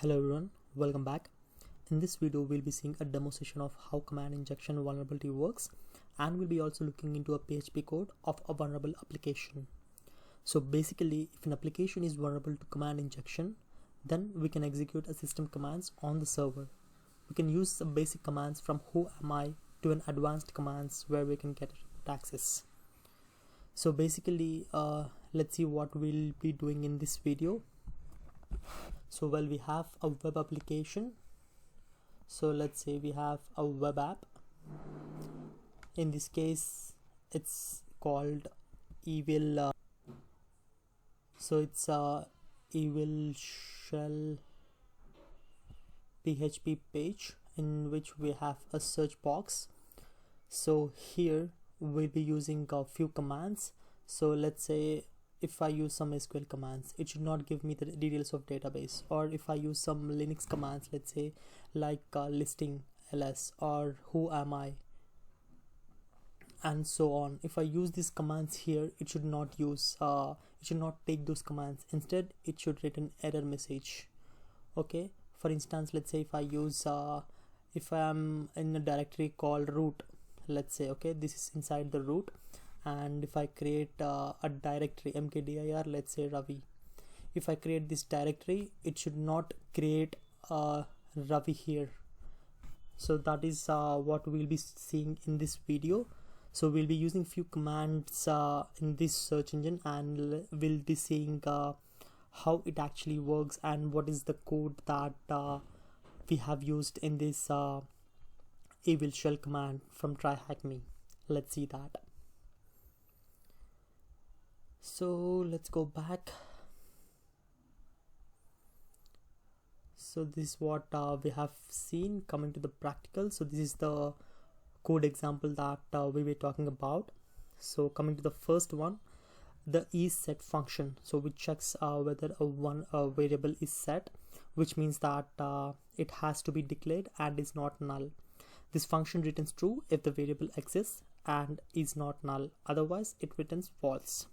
Hello everyone, welcome back. In this video we'll be seeing a demo session of how command injection vulnerability works, and we'll be also looking into a PHP code of a vulnerable application. So basically, if an application is vulnerable to command injection, then we can execute a system commands on the server. We can use some basic commands from who am I to an advanced commands where we can get access. So basically let's see what we'll be doing in this video. So we have a web application. So let's say we have a web app. In this case it's called evil so it's a evil shell PHP page in which we have a search box. So here we'll be using a few commands. So let's say if I use some SQL commands, it should not give me the details of database. Or if I use some Linux commands, let's say like listing ls or who am I, and so on. If I use these commands here, it should not use it should not take those commands. Instead it should return error message. Okay, for instance, let's say if I use if I am in a directory called root, let's say, okay, this is inside the root, and if I create a directory mkdir, let's say Ravi, if I create this directory, it should not create Ravi here. So that is what we'll be seeing in this video. So we'll be using few commands in this search engine, and we'll be seeing how it actually works and what is the code that we have used in this evil shell command from tryhackme. Let's see that. So let's go back. So this is what we have seen. Coming to the practical, so this is the code example that we were talking about. So coming to the first one, the isSet function, so which checks whether a variable is set, which means that it has to be declared and is not null. This function returns true if the variable exists and is not null, otherwise it returns false.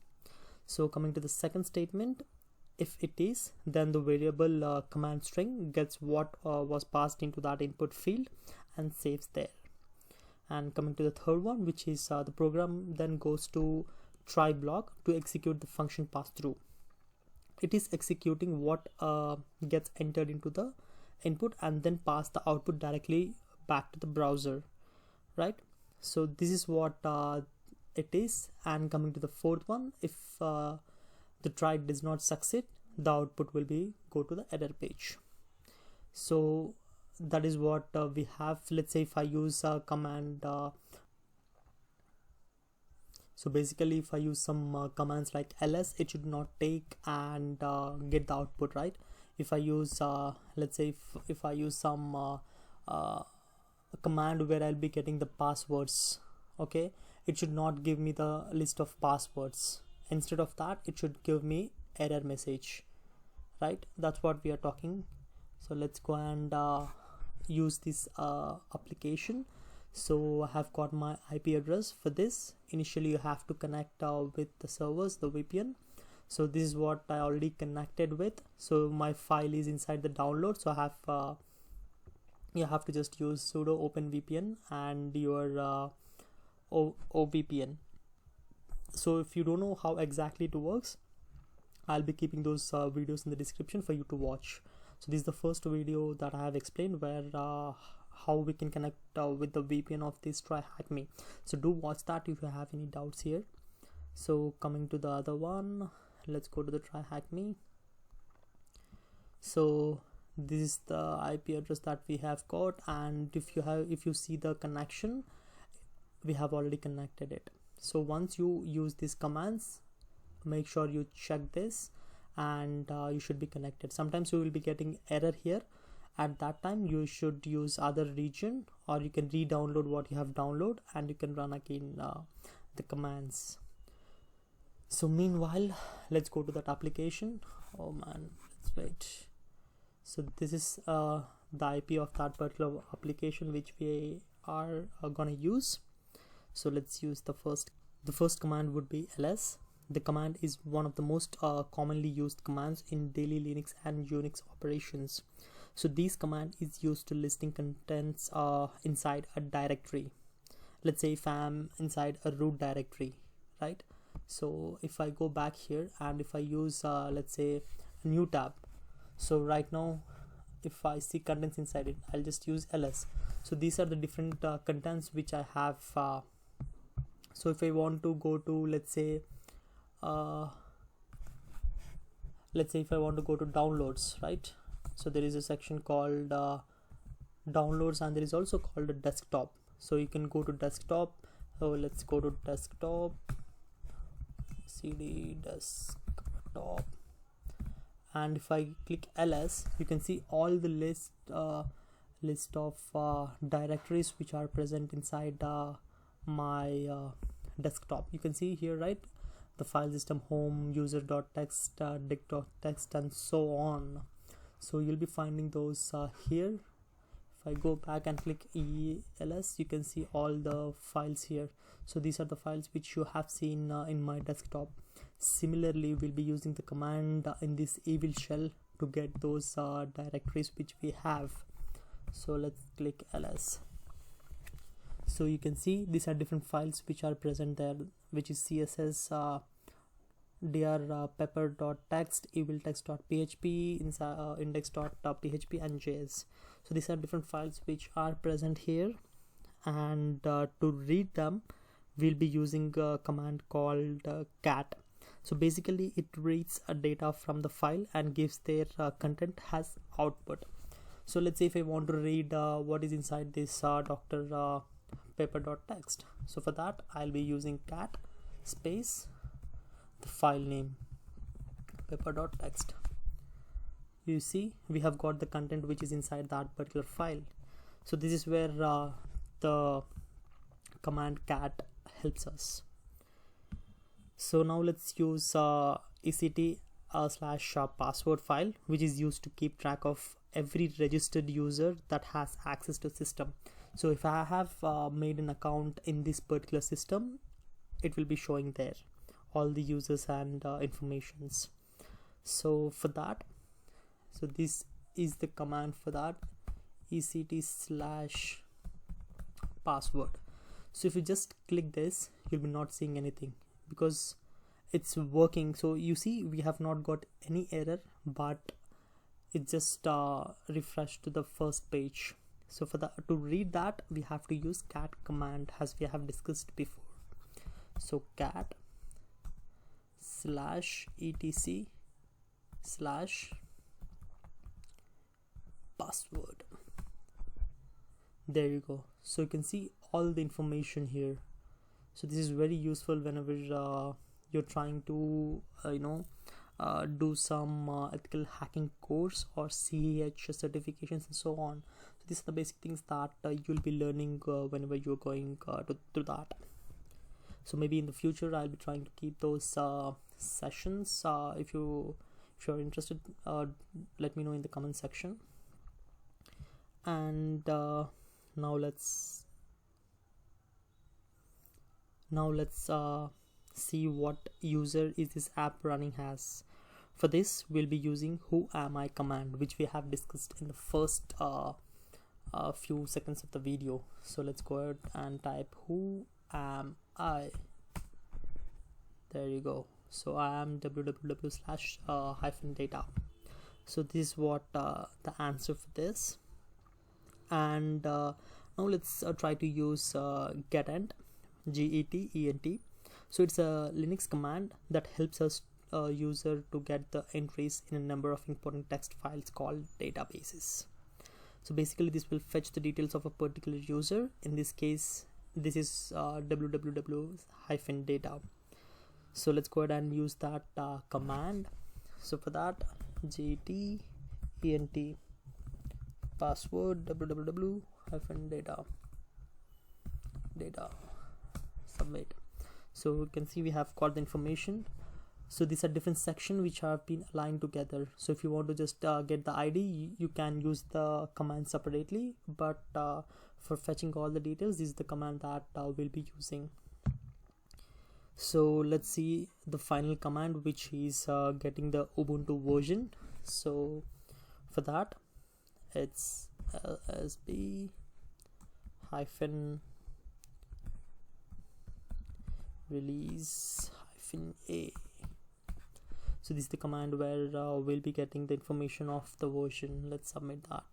So coming to the second statement, if it is, then the variable command string gets what was passed into that input field and saves there. And coming to the third one, which is the program then goes to try block to execute the function pass through. It is executing what gets entered into the input and then pass the output directly back to the browser, right? So this is what it is. And coming to the fourth one, if the try does not succeed, the output will be go to the error page. So that is what we have. Let's say if I use a command, so basically if I use some commands like ls, it should not take and get the output, right? If I use let's say if I use some a command where I'll be getting the passwords, okay, it should not give me the list of passwords. Instead of that, it should give me error message, right? That's what we are talking. So let's go and use this application. So I have got my IP address for this. Initially you have to connect with the servers, the VPN. So this is what I already connected with. So my file is inside the download, so I have you have to just use sudo open VPN and your OVPN. So if you don't know how exactly it works, I'll be keeping those videos in the description for you to watch. So this is the first video that I have explained where how we can connect with the VPN of this tryhackme. So do watch that if you have any doubts here. So coming to the other one, let's go to the tryhackme. So this is the IP address that we have got, and if you see the connection, we have already connected it. So once you use these commands, make sure you check this and you should be connected. Sometimes you will be getting error here. At that time you should use other region, or you can re-download what you have downloaded and you can run again the commands. So meanwhile, let's go to that application. Oh man, let's wait. So this is the IP of that particular application which we are gonna use. So let's use the first command would be ls. The command is one of the most commonly used commands in daily Linux and Unix operations. So this command is used to listing contents inside a directory. Let's say if I'm inside a root directory, right? So if I go back here and if I use let's say a new tab, so right now if I see contents inside it, I'll just use ls. So these are the different contents which I have. So if I want to go to let's say if I want to go to downloads, right? So there is a section called downloads, and there is also called a desktop. So you can go to desktop. So let's go to desktop, cd desktop, and if I click ls, you can see all the list of directories which are present inside my desktop. You can see here, right? The file system, home, user.txt, dict.txt, and so on. So you'll be finding those here. If I go back and click els, you can see all the files here. So these are the files which you have seen in my desktop. Similarly, we'll be using the command in this evil shell to get those directories which we have. So let's click ls. So you can see these are different files which are present there, which is css, dir pepper.txt, eviltext.php, index.php, and js. So these are different files which are present here, and to read them we'll be using a command called cat. So basically it reads a data from the file and gives their content as output. So let's say if I want to read what is inside this Dr. Pepper.txt. So for that I'll be using cat space the file name pepper.txt. You see we have got the content which is inside that particular file. So this is where the command cat helps us. So now let's use ect /password file, which is used to keep track of every registered user that has access to system. So if I have made an account in this particular system, it will be showing there all the users and informations. So for that, so this is the command for that, ect/password. So if you just click this, you'll be not seeing anything because it's working. So you see we have not got any error, but it just refreshed to the first page. So for that, to read that, we have to use cat command as we have discussed before. So cat /etc/password. There you go. So you can see all the information here. So this is very useful whenever you're trying to do some ethical hacking course or CH certifications and so on. So these are the basic things that you'll be learning whenever you're going to that. So maybe in the future I'll be trying to keep those sessions. If you're interested, let me know in the comment section. And now let's see what user is this app running as. For this we'll be using who am I command, which we have discussed in the first few seconds of the video. So let's go ahead and type who am I. There you go. So I am www/-data. So this is what the answer for this. And now let's try to use getent, GET. So it's a Linux command that helps us user to get the entries in a number of important text files called databases. So basically this will fetch the details of a particular user. In this case this is www-data. So let's go ahead and use that command. So for that, GET password www-data submit. So you can see we have got the information. So these are different sections which have been aligned together. So if you want to just get the ID, you can use the command separately, but for fetching all the details, this is the command that we'll be using. So let's see the final command, which is getting the Ubuntu version. So for that, it's lsb hyphen release hyphen a. So this is the command where we'll be getting the information of the version. Let's submit that.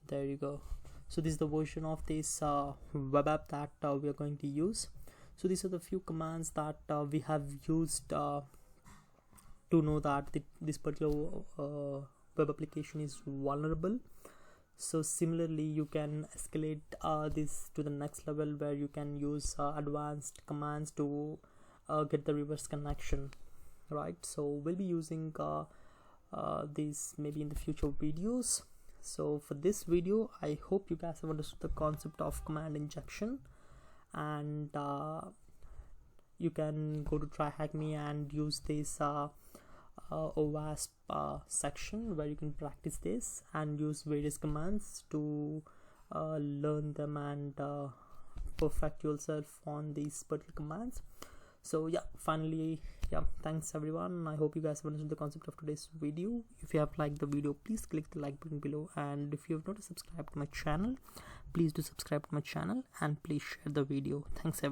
There you go. So this is the version of this web app that we are going to use. So these are the few commands that we have used to know that this particular web application is vulnerable. So similarly, you can escalate this to the next level, where you can use advanced commands to get the reverse connection, right? So we'll be using these maybe in the future videos. So for this video, I hope you guys have understood the concept of command injection, and you can go to tryhackme and use this OWASP section where you can practice this and use various commands to learn them and perfect yourself on these particular commands. So yeah, finally, yeah, thanks everyone. I hope you guys have understood the concept of today's video. If you have liked the video, please click the like button below, and if you have not subscribed to my channel, please do subscribe to my channel and please share the video. Thanks everyone.